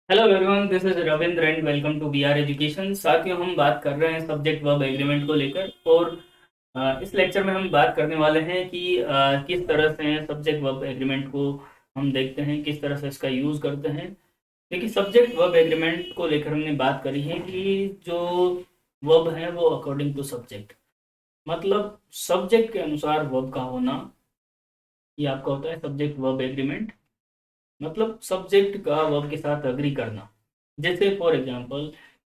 Hello everyone, this is Ravindra and welcome to BR education. साथियों, हम बात कर रहे हैं सब्जेक्ट वर्ब एग्रीमेंट को लेकर। और इस लेक्चर में हम बात करने वाले हैं कि किस तरह से सब्जेक्ट वर्ब एग्रीमेंट को हम देखते हैं, किस तरह से इसका यूज़ करते हैं। देखिए, सब्जेक्ट वर्ब एग्रीमेंट को लेकर हमने बात करी है कि जो वर्ब है वो अकॉर्डिंग टू सब्जेक्ट, मतलब सब्जेक्ट के अनुसार वर्ब का होना, ये आपका होता है सब्जेक्ट वर्ब एग्रीमेंट। मतलब सब्जेक्ट का वर्ब के साथ अग्री करना। जैसे फॉर एग्जांपल,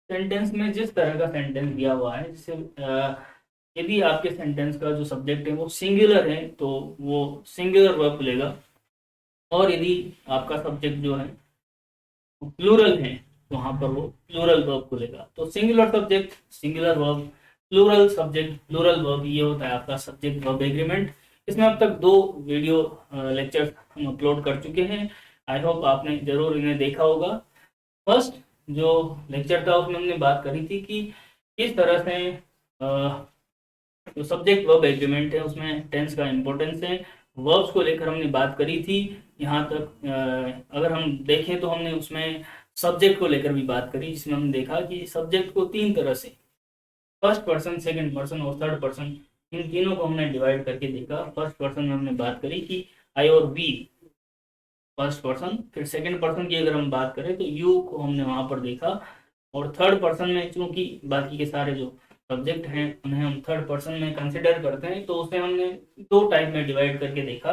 सेंटेंस में जिस तरह का सेंटेंस दिया हुआ है, जैसे यदि आपके सेंटेंस का जो सब्जेक्ट है वो सिंगुलर है तो वो सिंगुलर वर्ब लेगा। और यदि आपका सब्जेक्ट जो है प्लूरल है, वहां पर वो प्लूरल वर्ब को लेगा। तो singular subject singular verb, plural subject plural verb, ये होता है आपका सब्जेक्ट वर्ब एग्रीमेंट। इसमें अब तक दो वीडियो लेक्चर हम अपलोड कर चुके हैं। आई होप आपने जरूर इन्हें देखा होगा। फर्स्ट जो लेक्चर था उसमें हमने बात करी थी कि किस तरह से जो सब्जेक्ट वर्ब एग्रीमेंट है उसमें टेंस का इम्पोर्टेंस है। वर्ब्स को लेकर हमने बात करी थी। यहाँ तक अगर हम देखें तो हमने उसमें सब्जेक्ट को लेकर भी बात करी, जिसमें हमने देखा कि सब्जेक्ट को तीन तरह से, फर्स्ट पर्सन, सेकंड पर्सन और थर्ड पर्सन, इन तीनों को हमने डिवाइड करके देखा। फर्स्ट पर्सन में हमने बात करी कि आई और वी, फर्स्ट पर्सन। फिर सेकंड पर्सन की अगर हम बात करें तो यू को हमने वहां पर देखा। और थर्ड पर्सन में चूंकि बाकी के सारे जो सब्जेक्ट हैं उन्हें हम थर्ड पर्सन में कंसिडर करते हैं, तो उसे हमने दो टाइप में डिवाइड करके देखा।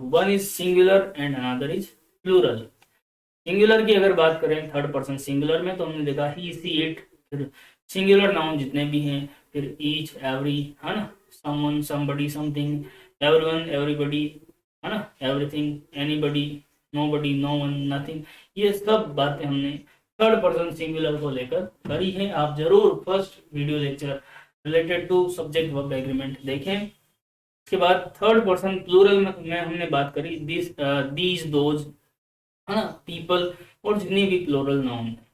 One is singular and another is plural. Singular की अगर बात करें थर्ड पर्सन सिंगुलर में, तो हमने देखा ही, सी, इट। फिर सिंगुलर नाउन जितने भी हैं, फिर ईच, एवरी, है ना, someone, somebody, something, everyone, everybody, है ना, everything, anybody, nobody, no one, nothing. ये सब बातें हमने थर्ड पर्सन सिंगुलर को लेकर करी है। आप जरूर first video lecture related to subject verb agreement देखें। इसके बाद थर्ड पर्सन प्लूरल में हमने बात करी दिस, दीज, दोज, है ना, पीपल, और जितनी भी प्लूरल नाउन है।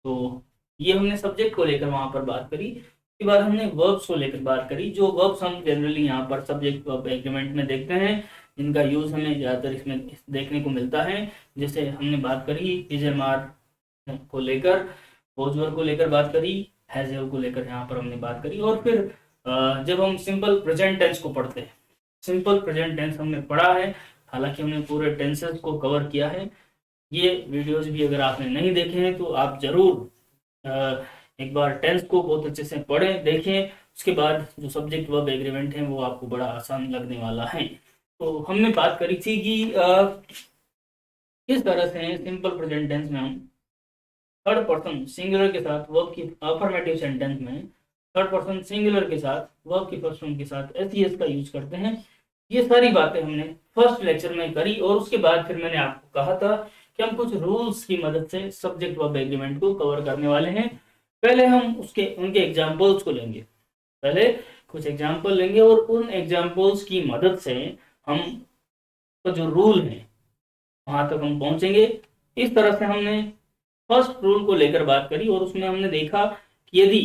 तो ये हमने सब्जेक्ट को लेकर वहां पर बात करी। उसके बाद हमने वर्ब्स को लेकर बात करी, जो वर्ब्स हम जनरली यहाँ पर सब्जेक्ट वर्ब एग्रीमेंट में देखते हैं, जिनका यूज हमें ज्यादातर इसमें देखने को मिलता है। जैसे हमने बात करी इज, एम, आर को लेकर, वॉज को लेकर बात करी, हैज हैव को लेकर यहाँ पर हमने बात करी। और फिर जब हम सिंपल प्रेजेंट टेंस को पढ़ते हैं, सिंपल प्रेजेंट टेंस हमने पढ़ा है, हालांकि हमने पूरे टेंसेस को कवर किया है। ये वीडियोस भी अगर आपने नहीं देखे हैं तो आप जरूर एक बार टेंस को बहुत अच्छे से पढ़ें, देखें। उसके बाद जो सब्जेक्ट वर्ब एग्रीमेंट है वो आपको बड़ा आसान लगने वाला है। तो हमने बात करी थी कि किस तरह से सिंपल प्रेजेंट टेंस में हम थर्ड पर्सन सिंगुलर के साथ वर्ब की, अफर्मेटिव सेंटेंस में थर्ड पर्सन सिंगुलर के साथ वर्ब की फर्स्ट फॉर्म के साथ एस का यूज करते हैं। ये सारी बातें हमने फर्स्ट लेक्चर में करी। और उसके बाद फिर मैंने आपको कहा था कि हम कुछ रूल्स की मदद से सब्जेक्ट वर्ब एग्रीमेंट को कवर करने वाले हैं। पहले हम उसके उनके एग्जाम्पल्स को लेंगे, पहले कुछ एग्जाम्पल लेंगे और उन एग्जाम्पल्स की मदद से हम तो जो रूल है वहां तक हम पहुंचेंगे। इस तरह से हमने फर्स्ट रूल को लेकर बात करी और उसमें हमने देखा कि यदि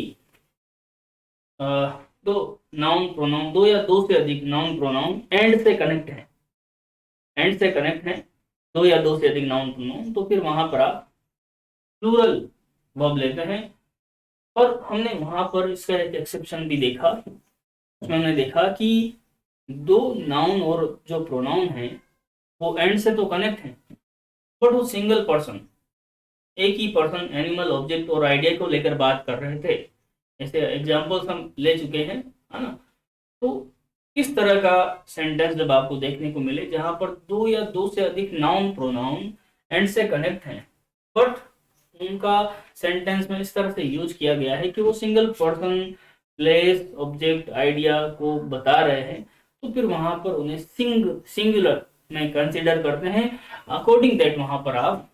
अ, दो नाउन प्रोनाउन, दो या दो से अधिक नाउन प्रोनाउन एंड से कनेक्ट है, एंड से कनेक्ट है, दो या दो से अधिक नाउन प्रोनाउन, तो फिर वहां पर आप प्लूरल वर्ब लेते हैं। और हमने वहां पर इसका एक एक्सेप्शन भी देखा। उसमें हमने देखा कि दो नाउन और जो प्रोनाउन है वो एंड से तो कनेक्ट है, बट वो सिंगल पर्सन, एक ही पर्सन, एनिमल, ऑब्जेक्ट और आइडिया को लेकर बात कर रहे थे। ऐसे एग्जांपल्स हम ले चुके हैं, है ना। तो इस तरह का सेंटेंस जब आपको देखने को मिले जहां पर दो या दो से अधिक नाउन प्रोनाउन एंड से कनेक्ट हैं, बट उनका सेंटेंस में इस तरह से यूज किया गया है कि वो single person, place, object, idea को बता रहे हैं, तो फिर वहां पर उन्हें सिंगुलर में कंसिडर करते हैं। अकॉर्डिंग दैट वहां पर आप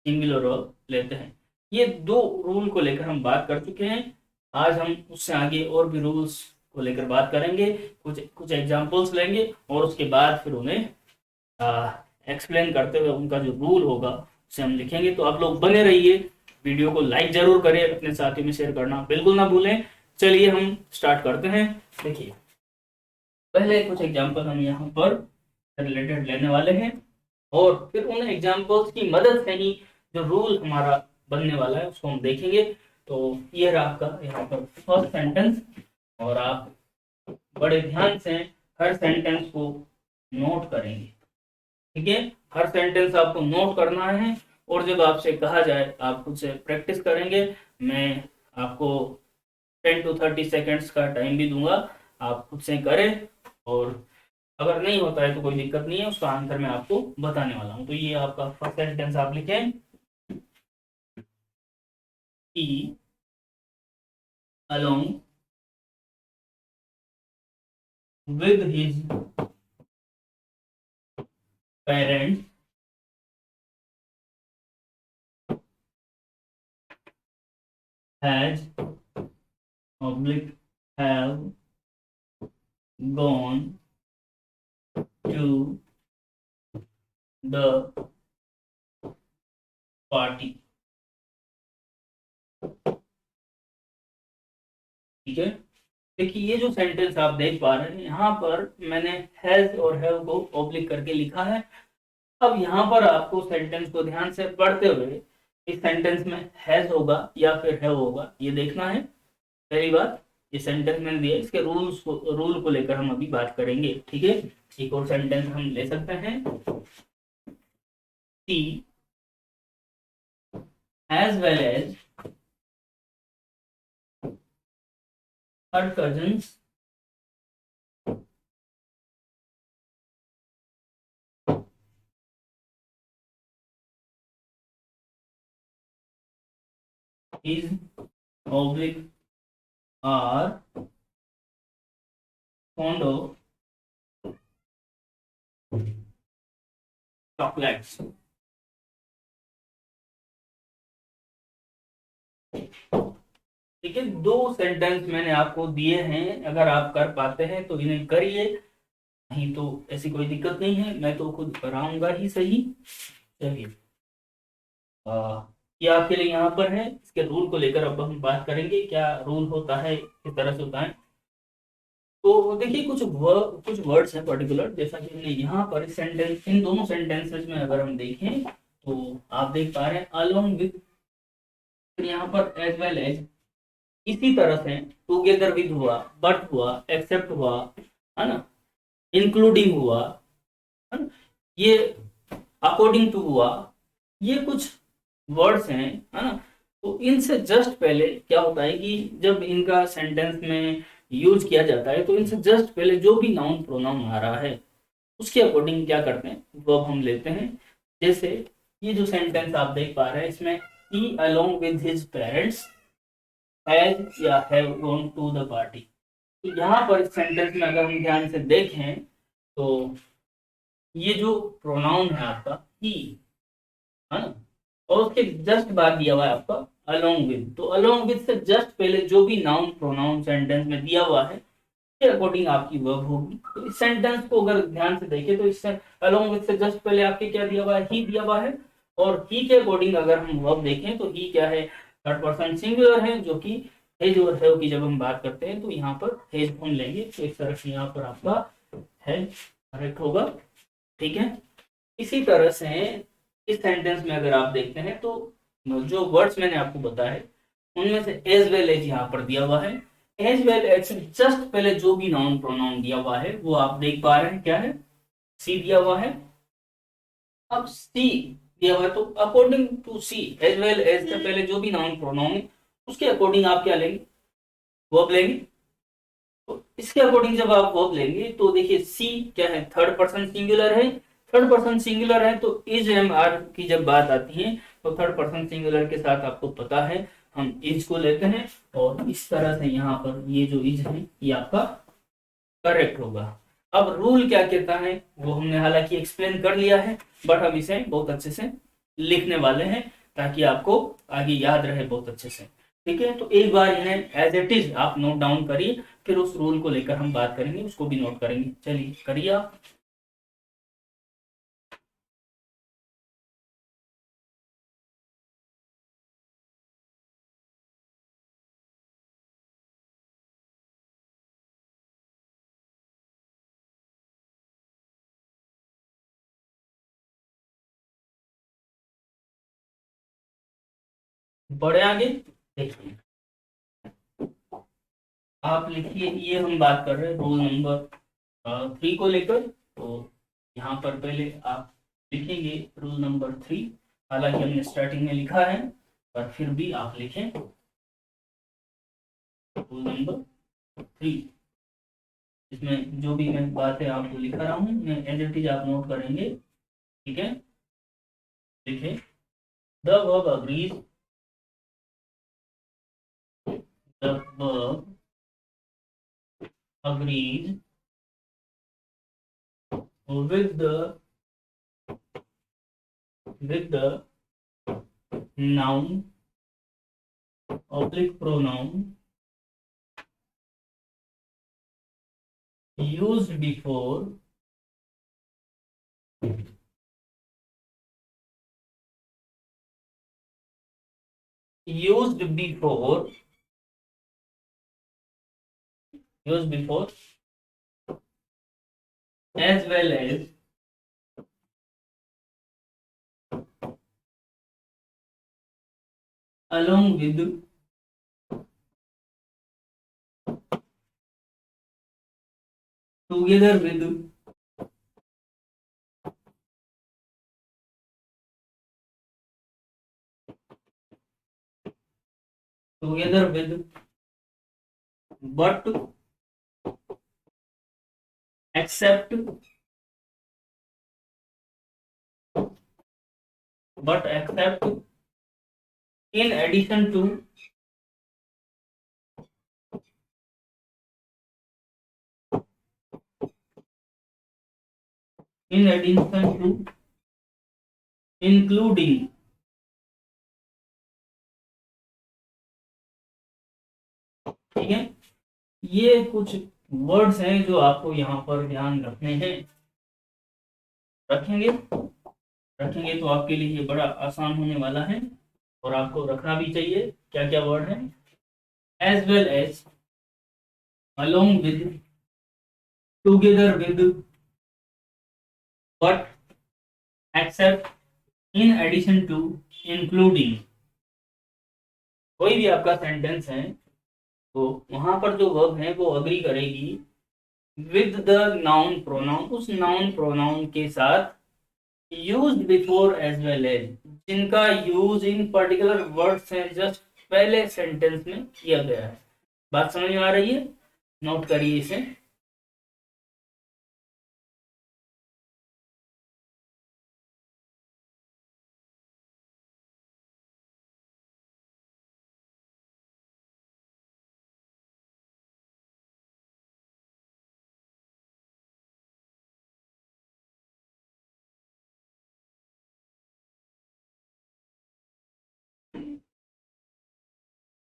सिंगुलर वर्ब लेते हैं। ये दो रूल को लेकर हम बात कर चुके हैं। आज हम उससे आगे और भी रूल्स को लेकर बात करेंगे, कुछ कुछ एग्जांपल्स लेंगे और उसके बाद फिर उन्हें एक्सप्लेन करते हुए उनका जो रूल होगा उसे हम लिखेंगे। तो आप लोग बने रहिए, वीडियो को लाइक जरूर करें, अपने साथियों में शेयर करना बिल्कुल ना भूलें। चलिए हम स्टार्ट करते हैं। देखिए, पहले कुछ एग्जाम्पल हम यहाँ पर रिलेटेड लेने वाले हैं और फिर उन एग्जाम्पल्स की मदद से ही जो रूल हमारा बनने वाला है उसको हम देखेंगे। तो ये रहा आपका यहाँ पर फर्स्ट सेंटेंस, और आप बड़े ध्यान से हर सेंटेंस को नोट करेंगे। ठीक है, हर सेंटेंस आपको नोट करना है, और जब आपसे कहा जाए आप खुद से प्रैक्टिस करेंगे। मैं आपको 10 to 30 सेकेंड्स का टाइम भी दूंगा, आप खुद से करें, और अगर नहीं होता है तो कोई दिक्कत नहीं है, उसका आंसर मैं आपको बताने वाला हूँ। तो ये आपका फर्स्ट सेंटेंस आप लिखें कि along with his parents has public have gone to the party। ठीक है, देखिए ये जो सेंटेंस आप देख पा रहे हैं यहाँ पर मैंने हैज और हैव को ऑब्लिक करके लिखा है। अब यहाँ पर आपको सेंटेंस को ध्यान से पढ़ते हुए इस सेंटेंस में हैज होगा या फिर हैव होगा ये देखना है। पहली बात, ये सेंटेंस मैंने दिया, इसके रूल को लेकर हम अभी बात करेंगे। ठीक है, एक और सेंटेंस हम ले सकते हैं, she as well as her cousins is oblique are fond of chocolates। ठीक है, दो सेंटेंस मैंने आपको दिए हैं, अगर आप कर पाते हैं तो इन्हें करिए, नहीं तो ऐसी कोई दिक्कत नहीं है, मैं तो खुद कराऊंगा ही सही। चलिए, ये आपके लिए यहाँ पर है, इसके रूल को लेकर अब हम बात करेंगे, क्या रूल होता है, किस तरह से होता है। तो देखिए कुछ वर्ड्स हैं पर्टिकुलर, जैसा कि हमने यहाँ पर इस सेंटेंस, इन दोनों सेंटेंसेस में अगर हम देखें तो आप देख पा रहे हैं अलोंग विद, यहाँ पर एज वेल एज, इसी तरह से टुगेदर विद हुआ, बट हुआ, एक्सेप्ट हुआ, है ना, इंक्लूडिंग हुआ, है ना, ये अकॉर्डिंग टू हुआ, ये कुछ वर्ड्स हैं, है ना। तो इनसे जस्ट पहले क्या होता है कि जब इनका सेंटेंस में यूज किया जाता है तो इनसे जस्ट पहले जो भी नाउन प्रोनाउन आ रहा है उसके अकॉर्डिंग क्या करते हैं वो अब हम लेते हैं। जैसे ये जो सेंटेंस आप देख पा रहे हैं इसमें ही along with his parents has या have gone to the party. तो यहाँ पर इस सेंटेंस में अगर हम ध्यान से देखें तो ये जो प्रोनाउन है आपका ही, है ना, और उसके जस्ट बाद दिया हुआ है आपका अलोंग विद। तो अलोंग विद से जस्ट पहले जो भी नाउन प्रोनाउन सेंटेंस में दिया हुआ है के अकॉर्डिंग आपकी वर्ब होगी। तो इस सेंटेंस को अगर ध्यान से देखें तो इससे अलोंग विद से जस्ट पहले आपके क्या दिया हुआ है, ही दिया हुआ है, और ही के अकॉर्डिंग अगर हम वर्ब देखें तो ही क्या है, थर्ड पर्सन सिंगुलर है, जो कि हेज और हैव की जब हम बात करते हैं तो यहाँ पर हेज हम लेंगे, तो इस तरह से यहाँ पर आपका है करेक्ट होगा। ठीक है, इसी तरह से इस सेंटेंस में अगर आप देखते हैं तो जो वर्ड्स मैंने आपको बताए उनमें से एज वेल एज यहाँ पर दिया हुआ है। एज वेल एज से जस्ट पहले जो भी नाउन प्रोनाउन दिया हुआ है वो आप देख पा रहे हैं क्या है, सी दिया हुआ है। अब सी दिया हुआ है तो according to she as well as से पहले जो भी नाउन प्रोनाउन है उसके अकॉर्डिंग आप क्या लेंगे, वर्ब लेंगे। तो इसके अकॉर्डिंग जब आप वर्ब लेंगे तो देखिए सी क्या है, थर्ड पर्सन सिंगुलर है। थर्ड पर्सन सिंगुलर है तो इज एम आर की जब बात आती है तो थर्ड पर्सन सिंगुलर के साथ आपको पता है हम इज को लेते हैं, और इस तरह से यहाँ पर ये जो इज है ये आपका करेक्ट होगा। अब रूल क्या कहता है वो हमने हालांकि एक्सप्लेन कर लिया है, बट हम इसे बहुत अच्छे से लिखने वाले हैं ताकि आपको आगे याद रहे बहुत अच्छे से। ठीक है, तो एक बार इन्हें एज इट इज आप नोट डाउन करिए, फिर उस रूल को लेकर हम बात करेंगे, उसको भी नोट करेंगे। चलिए करिए आप। बढ़े आगे, देखिए आप लिखिए, ये हम बात कर रहे हैं रोल नंबर 3 को लेकर। तो यहाँ पर पहले आप लिखेंगे रूल नंबर 3। हालांकि हमने स्टार्टिंग में लिखा है, पर फिर भी आप लिखें रूल नंबर 3। इसमें जो भी मैं बातें आपको लिखा रहा हूँ, मैं एज इट इज आप नोट करेंगे, ठीक है। देखिए, the verb agrees, the verb agrees with the noun oblique pronoun used before used before used before as well as along with together with together with but except but except in addition to in addition to including, ठीक है। ये कुछ words हैं जो आपको यहाँ पर ध्यान रखने हैं। रखेंगे, रखेंगे तो आपके लिए ये बड़ा आसान होने वाला है, और आपको रखना भी चाहिए। क्या क्या वर्ड है? As well as, along with, together with, but, except, in addition to, including. कोई भी आपका सेंटेंस है तो वहां पर जो वर्ब है वो अग्री करेगी विद द नाउन प्रोनाउन, उस नाउन प्रोनाउन के साथ used before as well as, जिनका यूज इन पर्टिकुलर वर्ड्स हैं जस्ट पहले सेंटेंस में किया गया है। बात समझ में आ रही है? नोट करिए इसे।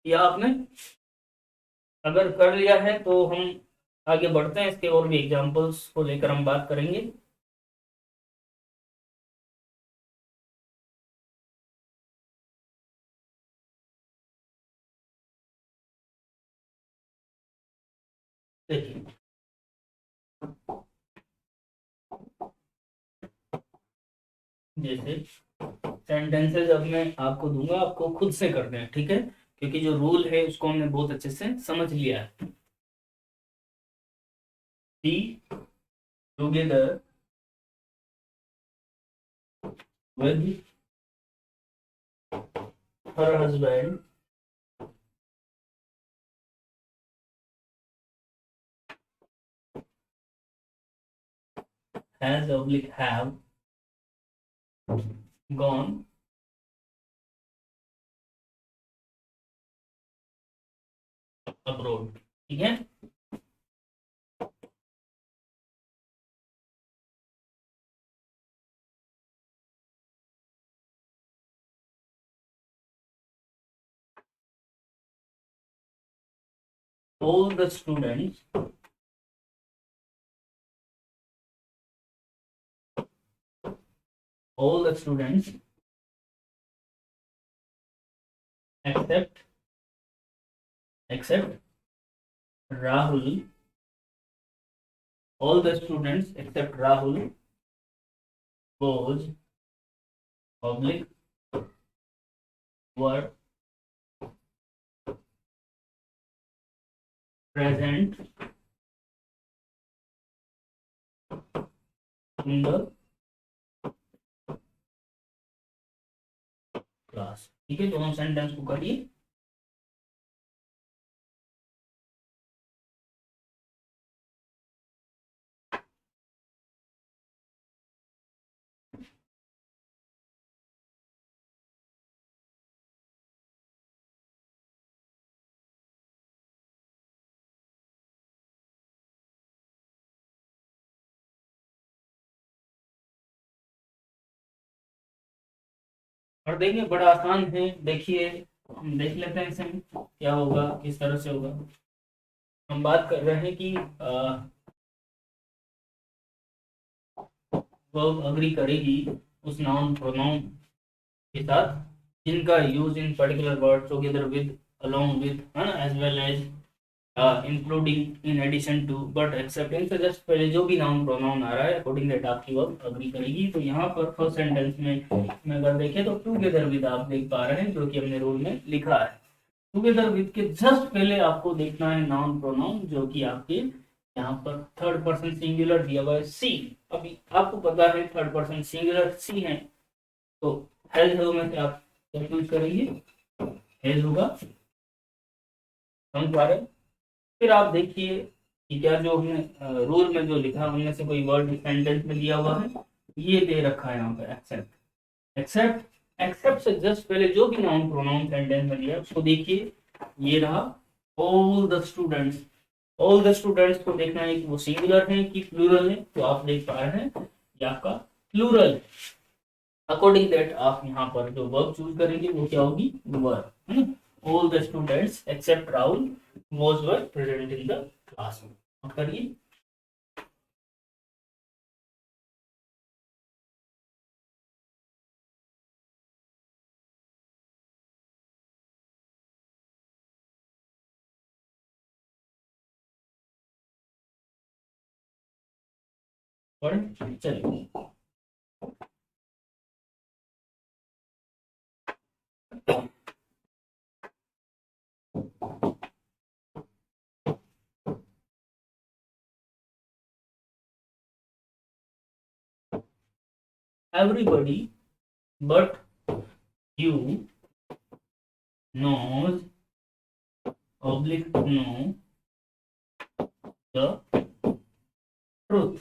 या आपने अगर कर लिया है तो हम आगे बढ़ते हैं, इसके और भी एग्जांपल्स को लेकर हम बात करेंगे। देखिए, जैसे सेंटेंसेस अब मैं आपको दूंगा, आपको खुद से करने हैं, ठीक है, क्योंकि जो रूल है उसको हमने बहुत अच्छे से समझ लिया है। Be together with her husband has oblique have gone abroad, ठीक है। all the students all the students except Rahul, all the students except Rahul was public were present in the class. ठीक है, दोनों सेंटेंस को करिए। और देखिए बड़ा आसान है, देखिए हम देख लेते हैं इसमें क्या होगा, किस तरह से होगा। हम बात कर रहे हैं कि वर्ब अग्री करेगी उस नाउन प्रोनाउन के साथ जिनका use in particular word together with, along with, है ना, as well as, including, in addition to, but except, इनसे जस्ट पहले जो भी नाउन प्रोनाउन आ रहा है अकॉर्डिंग दैट आपकी वर्ब अग्री करेगी। तो यहाँ पर फर्स्ट सेंटेंस में अगर देखें तो टुगेदर विद आप देख पा रहे हैं, जो कि हमने रूल में लिखा है। टुगेदर विद के जस्ट पहले आपको देखना है नाउन प्रोनाउन, जो कि आपके यहाँ पर थर्ड पर्सन सिंगुलर दिया हुआ है सी। अभी आपको पता है थर्ड पर्सन सिंगुलर सी है, तो हैज में से आप क्या यूज करेंगे, हैज होगा। समझ पा रहे हैं? फिर आप देखिए कि क्या जो हमने रूल में जो लिखा उनमें से कोई वर्ड सेंटेंस में दिया हुआ है, ये दे रखा है यहाँ पे एक्सेप्ट। एक्सेप्ट, एक्सेप्ट से जस्ट पहले जो भी नाउन प्रोनाउन सेंटेंस में दिया उसको देखिए, ये रहा all the students. All the students को देखना है कि वो सिंगुलर है कि प्लूरल है, तो आप देख पा रहे हैं ये आपका प्लूरल। अकॉर्डिंग दैट आप यहाँ पर जो वर्ब चूज करेंगे वो क्या होगी, वर, है ना। All the students except Rahul was were present in the class. Note करिए। पढ़े चलिए। Everybody but you knows oblique know the truth।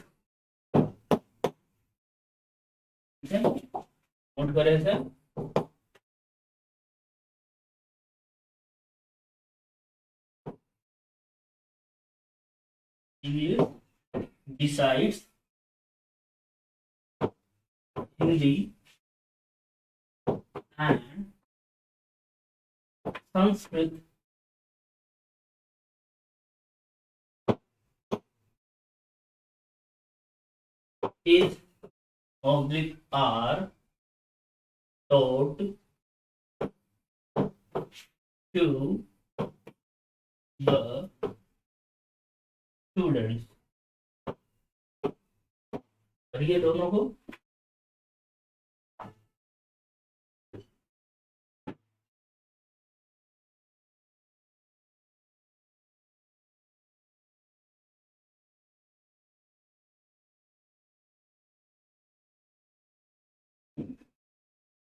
ठीक है, नोट करें इसे। English besides Hindi and Sanskrit is oblique are taught to the students। करिए दोनों को।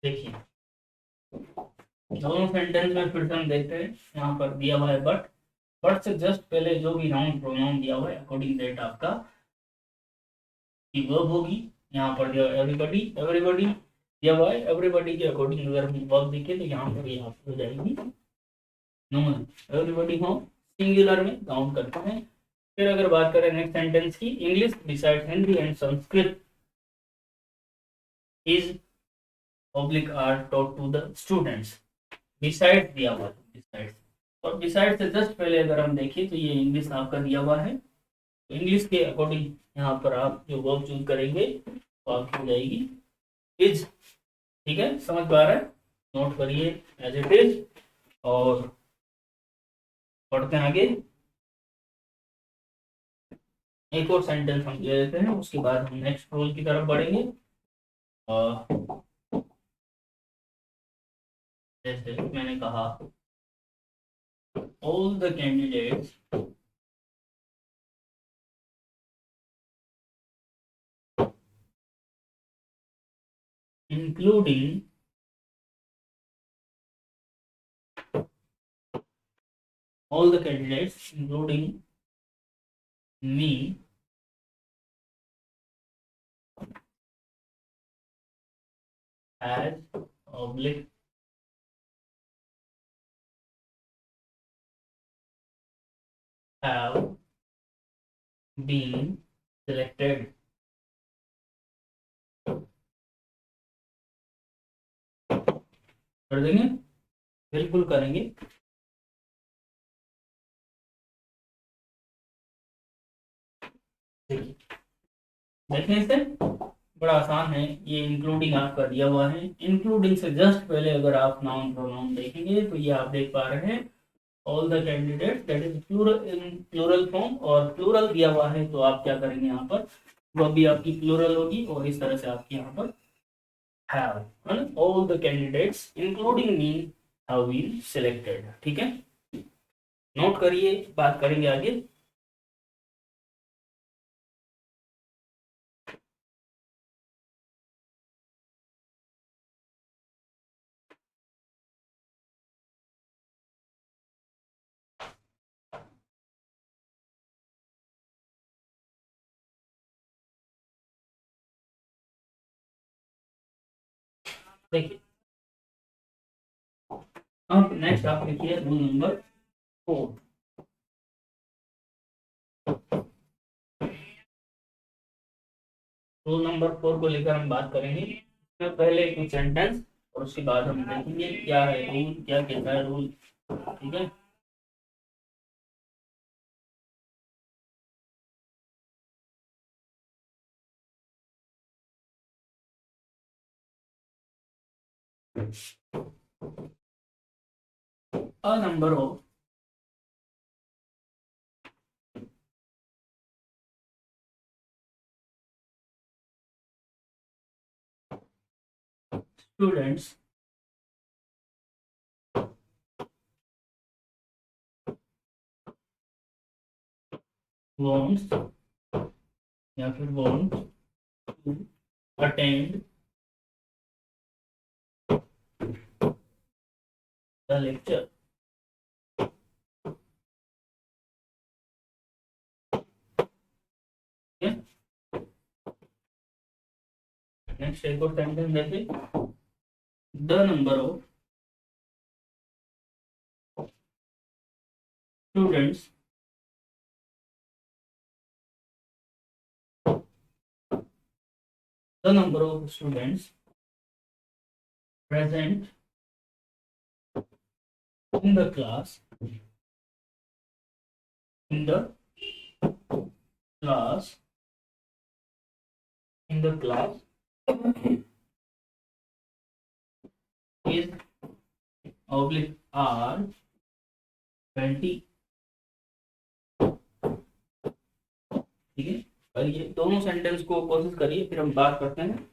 देखिए दोनों सेंटेंस में फिर से हम देखते हैं, यहाँ पर दिया हुआ है बट से जस्ट पहले जो भी नाउन प्रोनाउन दिया हुआ है अकॉर्डिंग दैट आपका की वर्ब होगी। यहाँ पर जो एवरीबॉडी, एवरीबॉडी दिया हुआ है, एवरीबॉडी के अकॉर्डिंग अगर हम वर्ब देखें तो यहाँ पर ये हो जाएगी नॉर्मल। एवरीबॉडी को सिंगुलर में काउंट करते हैं। फिर अगर बात करें नेक्स्ट सेंटेंस की, English beside Hindi and Sanskrit is oblique are taught to the students. Beside दिया हुआ है, बिसाइड, और बिसाइड से जस्ट पहले अगर हम देखें तो ये इंग्लिश आपका दिया हुआ है, तो इंग्लिश के अकॉर्डिंग यहाँ पर आप जो वर्ब चूज करेंगे तो आपकी हो जाएगी इज। ठीक है, समझ पा रहे हैं? नोट करिए एज इट इज और पढ़ते हैं आगे। एक और सेंटेंस हम ले लेते हैं, उसके बाद हम नेक्स्ट रूल की तरफ बढ़ेंगे। जैसे मैंने कहा, all the candidates including all the candidates including me as oblique have been selected। कर देंगे, बिल्कुल करेंगे। देखें इसे, बड़ा आसान है ये। इंक्लूडिंग आपका दिया हुआ है, इंक्लूडिंग से जस्ट पहले अगर आप नाउन प्रोनाउन देखेंगे तो ये आप देख पा रहे हैं all the candidate, that is plural, in plural form, और प्लूरल दिया हुआ है तो आप क्या करेंगे यहाँ पर, वह भी आपकी प्लूरल होगी और इस तरह से आपके यहाँ पर have, all the candidates including me have been selected. ठीक है, नोट करिए, बात करेंगे आगे। देखिए, अब नेक्स्ट आप लिखिए रूल नंबर 4। रूल नंबर 4 को लेकर हम बात करेंगे। इसमें पहले कुछ सेंटेंस और उसके बाद हम देखेंगे क्या है रूल, क्या कहता है रूल। ठीक है, a number of students wants या फिर want to attend the lecture। Next एक और सेंटेंस देखिए, the number of students the number of students present in the class in the class is oblique are 20। ठीक है, और ये दोनों सेंटेंस को कोशिश करिए, फिर हम बात करते हैं।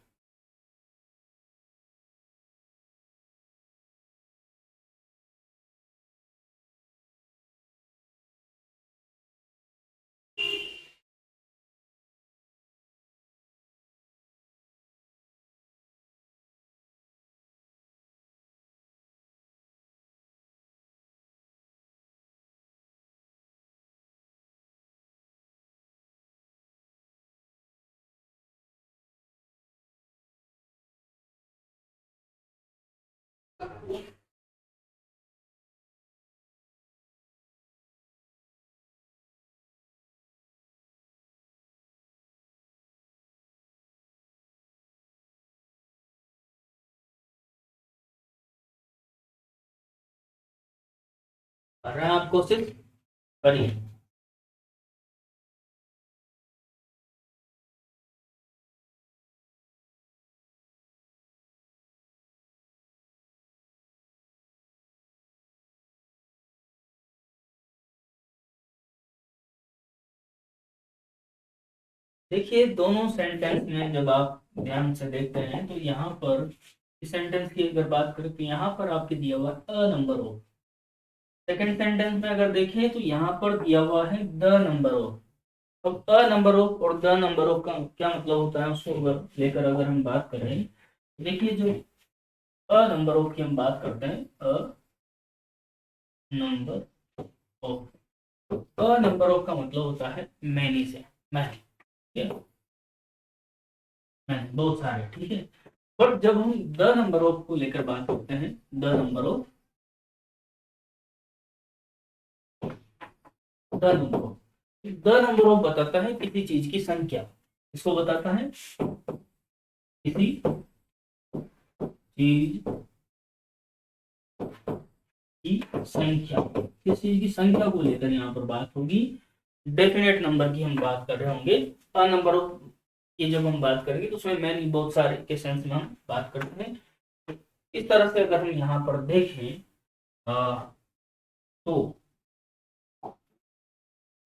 कर रहे हैं आप कोशिश करिए। देखिए, दोनों सेंटेंस में जब आप ध्यान से देखते हैं तो यहाँ पर इस सेंटेंस की अगर बात करें तो यहाँ पर आपके दिया हुआ अ नंबर ऑफ। सेकंड सेंटेंस में अगर देखें तो यहाँ पर दिया हुआ है द नंबर ऑफ। अब अ नंबर ऑफ और द नंबर ऑफ का क्या मतलब होता है, उसको लेकर अगर हम बात करें देखिए जो अ नंबर ऑफ की हम बात करते हैं, a number of, a number of का मतलब होता है मैनी से, मैनी, ठीक है, मैनी बहुत सारे, ठीक है। बट जब हम द नंबर ऑफ को लेकर बात करते हैं, the number of, the number of, the number of बताता है किसी चीज की संख्या, इसको बताता है किसी चीज की संख्या, किस चीज की संख्या को लेकर यहाँ पर बात होगी। डेफिनेट नंबर की हम बात कर रहे होंगे, अ नंबर ऑफ की जब हम बात करेंगे तो उसमें मैंने बहुत सारे के सेंस में हम बात करते हैं। इस तरह से अगर हम यहाँ पर देखें तो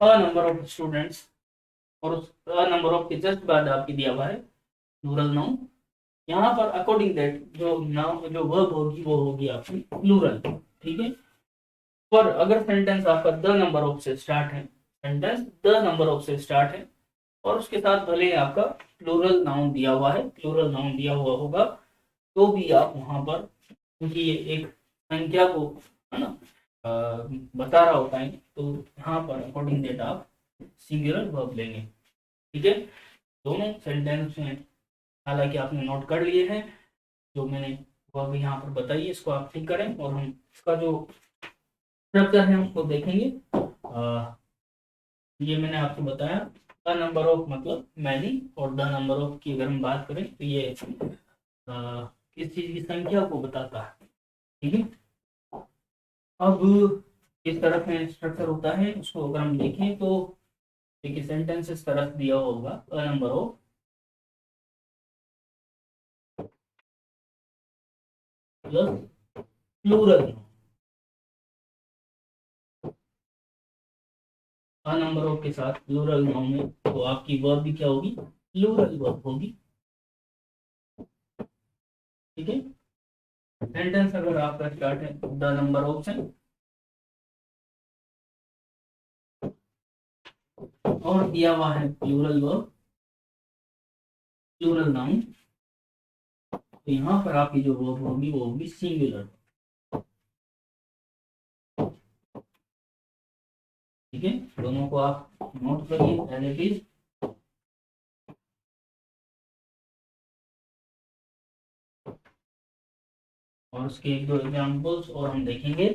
अ नंबर ऑफ स्टूडेंट्स, और उस अ नंबर ऑफ के जस्ट बाद आपकी दिया हुआ है प्लूरल नाउन। यहाँ पर अकॉर्डिंग दैट जो नाउन जो वर्ब होगी वो होगी आपकी प्लूरल, ठीक है। पर अगर सेंटेंस आपका द नंबर ऑफ से स्टार्ट है, सेंटेंस द नंबर ऑफ से स्टार्ट है, और उसके साथ भले ही आपका प्लूरल नाउन दिया हुआ है, प्लूरल नाउन दिया हुआ होगा, तो भी आप वहां पर, क्योंकि ये एक संख्या को, है ना, बता रहा होता है, तो यहाँ पर अकॉर्डिंग दैट आप सिंगुलर वर्ब लेंगे, ठीक है। दोनों सेंटेंस में हालांकि आपने नोट कर लिए हैं, जो मैंने वर्ब यहाँ पर बताई है, इसको आप ठीक करें, और हम इसका जो स्ट्रक्चर है उसको देखेंगे। ये मैंने आपको बताया, द नंबर ऑफ मतलब मैनी, और द नंबर ऑफ की अगर हम बात करें तो ये किस चीज की संख्या को बताता है, ठीक है। अब इस तरह से स्ट्रक्चर होता है, उसको अगर हम देखें तो देखिए सेंटेंस इस तरह से दिया होगा, a number of plus plural, a number of के साथ प्लूरल नाउन है, तो आपकी वर्ब भी क्या होगी, प्लूरल वर्ब होगी, ठीक है। सेंटेंस अगर आपका स्टार्ट है द नंबर ऑफ से, और दिया हुआ है प्लूरल वर्ब, प्लूरल नाउन, तो यहाँ पर आपकी जो वर्ब होगी वो होगी सिंगुलर, ठीक है। दोनों को आप नोट करिए एज इट इज। और उसके एक दो एग्जांपल्स और हम देखेंगे।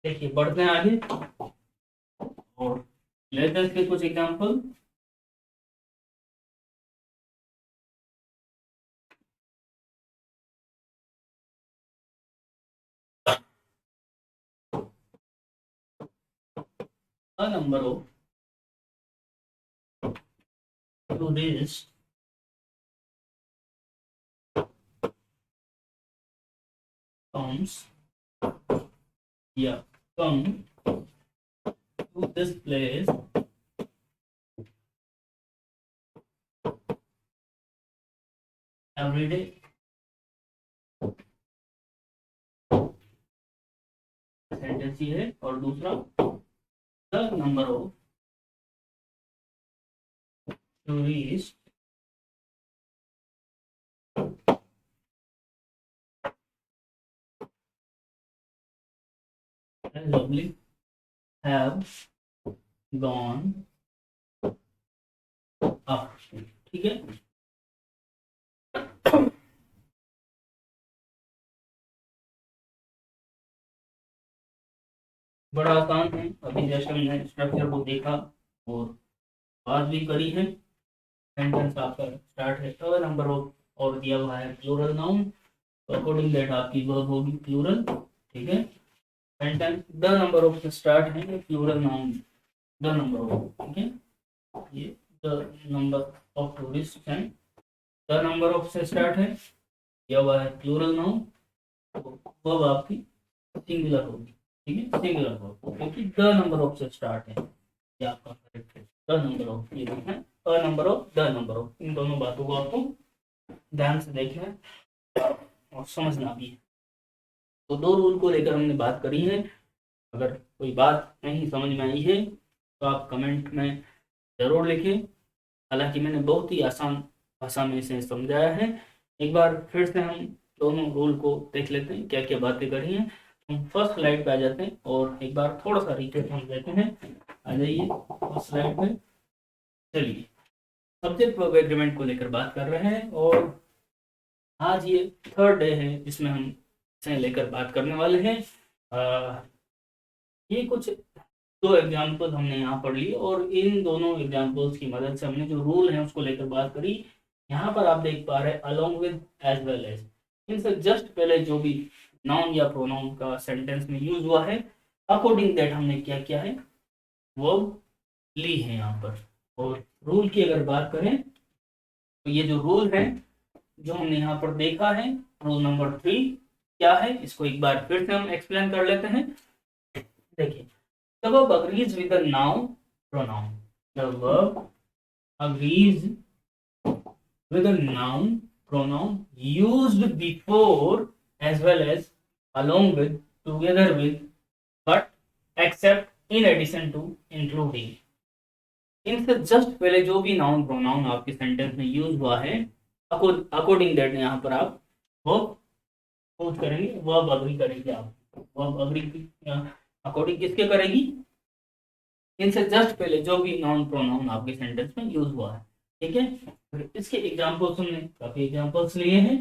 देखिए बढ़ते हैं आगे और लेते हैं इसके कुछ example. A number of tourists comes, yeah, come to this place every day, sentence ये है। और दूसरा, the number of tourist lovely have gone up, ठीक है। बड़ा आसान है, अभी जस्ट हमने स्ट्रक्चर को देखा और बात भी करी है। सेंटेंस आपका स्टार्ट है अ नंबर ऑफ, और दिया हुआ है प्लूरल नाउन, तो अकॉर्डिंग दैट आपकी वर्ब होगी प्लूरल, ठीक है। सेंटेंस द नंबर ऑफ से स्टार्ट है, plural noun the number of, ठीक है। ये द नंबर ऑफ टूरिस्ट हैं, द नंबर ऑफ से स्टार्ट है, दिया हुआ है प्लूरल नाउन, तो वर्ब आपकी सिंगुलर होगी, ठीक है, सिंगुलर वर्ब, क्योंकि द नंबर ऑफ से स्टार्ट है, ये आपका करेक्ट है। द नंबर ऑफ, ये देखना है, a number of, the number of, इन दोनों बातों को आपको ध्यान से देखना है और समझना भी है। तो दो रूल को लेकर हमने बात करी है। अगर कोई बात नहीं समझ में आई है तो आप कमेंट में ज़रूर लिखें। हालांकि मैंने बहुत ही आसान भाषा में इसे समझाया है। एक बार फिर से हम दोनों रूल को देख लेते हैं, क्या क्या बातें करी हैं। हम फर्स्ट स्लाइड पे आ जाते हैं और एक बार थोड़ा सा रिकेप हम लेते हैं। आ जाइए फर्स्ट स्लाइड पे। चलिए, सब्जेक्ट वर्ब एग्रीमेंट को लेकर बात कर रहे हैं और आज ये थर्ड डे है जिसमें हम इसे लेकर बात करने वाले हैं। ये कुछ दो एग्जाम्पल हमने यहाँ पढ़ लिए और इन दोनों एग्जाम्पल्स की मदद से हमने जो रूल है उसको लेकर बात करी। यहाँ पर आप देख पा रहे हैं along with, as well as, इनसे जस्ट पहले जो भी नाउन या प्रोनाउन का सेंटेंस में यूज हुआ है, अकॉर्डिंग दैट हमने क्या किया है, वर्ब ली है यहाँ पर। और रूल की अगर बात करें तो ये जो रूल है जो हमने यहाँ पर देखा है, रूल नंबर 3 क्या है, इसको एक बार फिर से हम एक्सप्लेन कर लेते हैं। देखिए, the verb agrees with the noun pronoun. The verb agrees with the noun pronoun used before as well as along with, together with, but, except, in addition to, including. इनसे जस्ट पहले जो भी noun pronoun आपके sentence में use हुआ है, according that यहाँ पर आप वर्ब यूज करेंगे, वर्ब अग्री करेंगे। आप वर्ब अग्री अकॉर्डिंग किसके करेगी, इनसे जस्ट पहले जो भी नाउन प्रोनाउन आपके सेंटेंस में यूज हुआ है, ठीक है। इसके एग्जांपल्स हमने काफी एग्जांपल्स लिए हैं,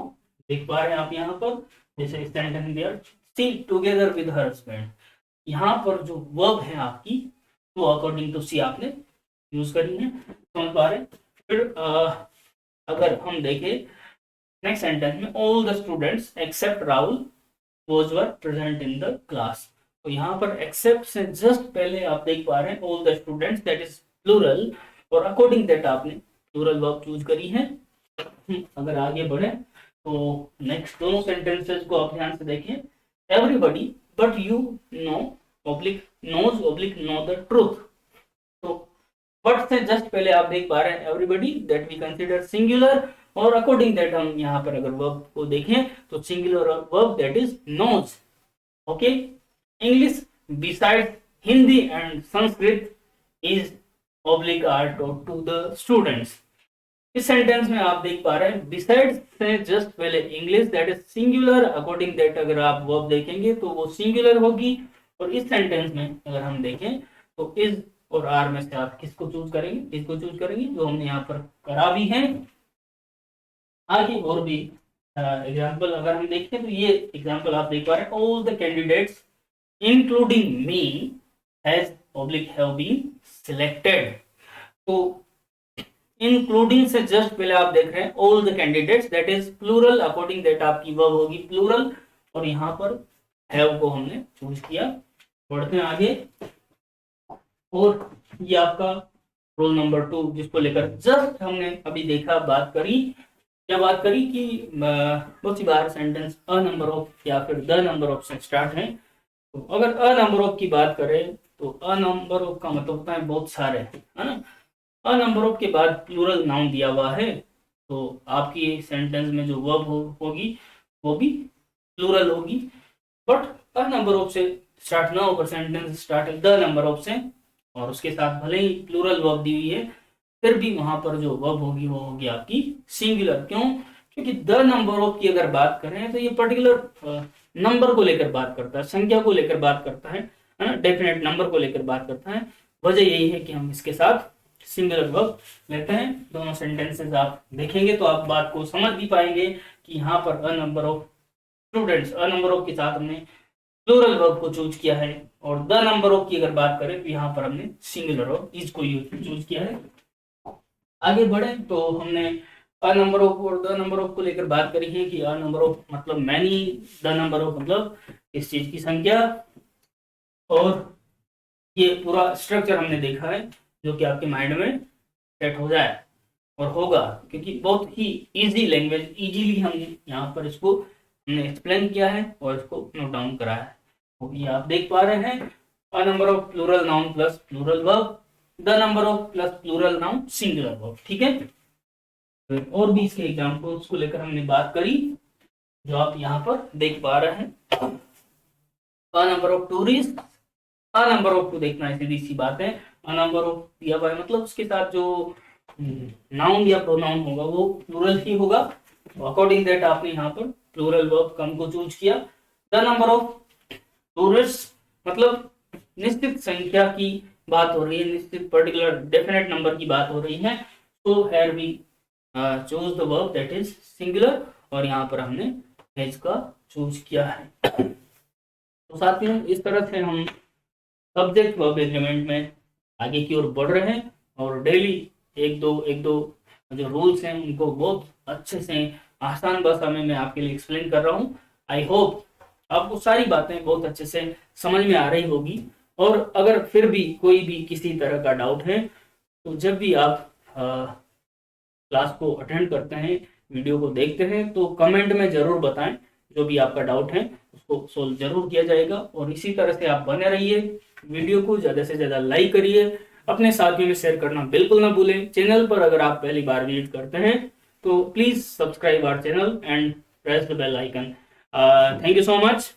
देख पा रहे हैं आप यहाँ पर। जैसे सेंटेंस दिया, she together with her husband, यहाँ पर जो वर्ब है आपकी वो अकॉर्डिंग टू सी आपने यूज करी है, समझ पा रहे हैं। फिर अगर हम देखें नेक्स्ट सेंटेंस में, all the students except Rahul was were present in the class, तो यहाँ पर एक्सेप्ट से जस्ट पहले आप देख पा रहे हैं all the students, that is plural, और अकॉर्डिंग दैट आपने प्लूरल वर्ब चूज करी है। अगर आगे बढ़े तो नेक्स्ट दोनों सेंटेंसेस को आप ध्यान से देखें, everybody but you know oblique knows oblique know the truth, तो बट से जस्ट पहले आप देख पा रहे हैं everybody, that we consider singular, और अकॉर्डिंग दैट हम यहाँ पर अगर वर्ब को देखें तो singular verb that is knows, okay. English besides Hindi and Sanskrit is oblique are taught to the students. इस सेंटेंस में आप देख पा रहे हैं besides से जस्ट पहले English, that is singular, according that अगर आप वर्ब देखेंगे तो वो सिंगुलर होगी। और इस सेंटेंस में अगर हम देखें तो इज और आर में से आप किसको चूज करेंगे, किसको चूज करेंगे, जो हमने यहाँ पर करा भी है। आगे और भी एग्जाम्पल अगर हम देखें तो ये एग्जाम्पल आप देख पा रहे हैं, all the candidates including me has oblique have been selected, तो including से जस्ट पहले आप देख रहे हैं all the candidates, that is plural, according that आपकी वर्ब होगी plural, और यहाँ पर have को हमने चूज किया। बढ़ते हैं आगे, और ये आपका रोल नंबर 2 जिसको लेकर जस्ट हमने अभी देखा, बात करी, क्या बात करी कि बहुत सी बार सेंटेंस अ नंबर ऑफ या फिर द नंबर ऑफ से स्टार्ट है। तो अगर अ नंबर ऑफ की बात करें तो अ नंबर ऑफ का मतलब होता है बहुत सारे, है ना। अ नंबर ऑफ के बाद प्लूरल नाउन दिया हुआ है तो आपकी सेंटेंस में जो वर्ब होगी वो भी प्लूरल होगी। बट अ नंबर ऑफ से स्टार्ट ना होकर सेंटेंस स्टार्ट है द नंबर ऑफ से, और उसके साथ भले ही प्लूरल वर्ब दी हुई है फिर भी वहां पर जो वर्ब होगी वो होगी आपकी सिंगुलर। क्यों? क्योंकि द नंबर ऑफ की अगर बात करें तो ये पर्टिकुलर नंबर को लेकर बात करता है, संख्या को लेकर बात करता है ना, डेफिनेट नंबर को लेकर बात करता है। वजह यही है कि हम इसके साथ सिंगुलर वर्ब लेते हैं। दोनों सेंटेंसेस आप देखेंगे तो आप बात को समझ भी पाएंगे कि यहाँ पर अ number of students, a number of के साथ हमने प्लूरल वर्ब को चूज किया है, और द नंबर ऑफ की अगर बात करें तो यहाँ पर हमने सिंगुलर वर्ब इज को चूज किया है। आगे बढ़े तो हमने अ नंबर ऑफ और द नंबर ऑफ को लेकर बात करी है कि अ नंबर ऑफ मतलब मैनी, द नंबर ऑफ मतलब इस चीज की संख्या, और ये पूरा स्ट्रक्चर हमने देखा है जो कि आपके माइंड में सेट हो जाए और होगा, क्योंकि बहुत ही इजी लैंग्वेज, इजीली हम यहाँ पर इसको हमने एक्सप्लेन किया है और इसको नोट डाउन करा है। होगी। आप देख पा रहे हैं a number of plural noun plus plural verb, the number of plus plural noun singular verb. ठीक है, और भी इसके एग्जांपल्स को लेकर हमने बात करी जो आप यहाँ पर देख पा रहे हैं। A number of tourist, a number of टू देखना है, सीधी सी बात है। अ नंबर ऑफ दिया हुआ है मतलब उसके साथ जो नाउन या प्रोनाउन होगा वो प्लूरल ही होगा। अकॉर्डिंग दैट आपने यहाँ पर प्लूरल वर्ब कम को चूज किया। द नंबर ऑफ टूरिस्ट मतलब निश्चित संख्या की बात हो रही है, निश्चित पर्टिकुलर डेफिनेट नंबर की बात हो रही है। तो here we choose the verb that is singular, और यहाँ पर हमने हैज का चूज किया है। तो साथियों इस तरह से हम सब्जेक्ट वर्ब एग्रीमेंट में आगे की ओर बढ़ रहे हैं, और डेली एक दो जो रूल्स हैं उनको बहुत अच्छे से आसान भाषा में मैं आपके लिए एक्सप्लेन कर रहा हूँ। आई होप आपको सारी बातें बहुत अच्छे से समझ में आ रही होगी। और अगर फिर भी कोई भी किसी तरह का डाउट है तो जब भी आप क्लास को अटेंड करते हैं, वीडियो को देखते हैं, तो कमेंट में जरूर बताएं। जो भी आपका डाउट है उसको सोल्व जरूर किया जाएगा। और इसी तरह से आप बने रहिए, वीडियो को ज़्यादा से ज़्यादा लाइक करिए, अपने साथियों में शेयर करना बिल्कुल ना भूलें। चैनल पर अगर आप पहली बार विजिट करते हैं तो please subscribe our channel and press the bell icon. Thank you so much.